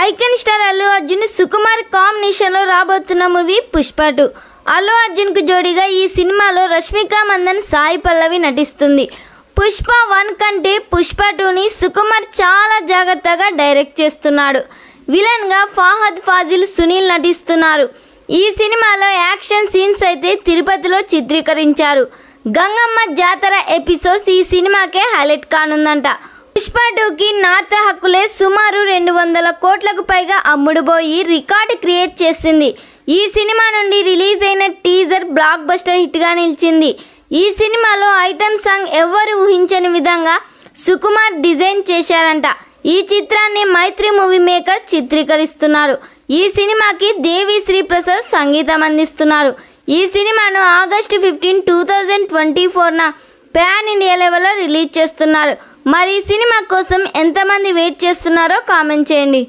Icon star Allu Arjun Sukumar కాంబినేషన్లో రాబోతున్న movie Pushpa 2. Allu అర్జున్కు జోడీగా ఈ సినిమాలో రష్మిక మందన్, సాయి పల్లవి నటిస్తుంది. పుష్ప 1 కంటే పుష్ప 2ని సుకుమార్ చాలా జాగ్రత్తగా డైరెక్ట్ చేస్తున్నాడు. విలన్గా ఫహద్ ఫాజిల్, సునీల్ నటిస్తున్నారు. ఈ సినిమాలో యాక్షన్ సీన్స్ అయితే తిరుపతిలో చిత్రీకరించారు. గంగమ్మ జాతర ఎపిసోడ్స్ ఈ సినిమాకే హైలైట్ కానుందంట. పుష్ప 2కి నార్త్ హక్కులే సుమారు 200 కోట్లకు పైగా అమ్ముడుపోయి రికార్డు క్రియేట్ చేసింది. ఈ సినిమా నుండి రిలీజ్ అయిన టీజర్ బ్లాక్ బస్టర్ హిట్గా నిలిచింది. ఈ సినిమాలో ఐటమ్ సాంగ్ ఎవ్వరు ఊహించని విధంగా సుకుమార్ డిజైన్ చేశారంట. ఈ చిత్రాన్ని మైత్రి మూవీ మేకర్ చిత్రీకరిస్తున్నారు. ఈ సినిమాకి దేవి శ్రీ ప్రసాద్ సంగీతం అందిస్తున్నారు. ఈ సినిమాను ఆగస్టు 15, 2024న పాన్ ఇండియా లెవెల్లో రిలీజ్ చేస్తున్నారు. మరి ఈ సినిమా కోసం ఎంతమంది వెయిట్ చేస్తున్నారో కామెంట్ చేయండి.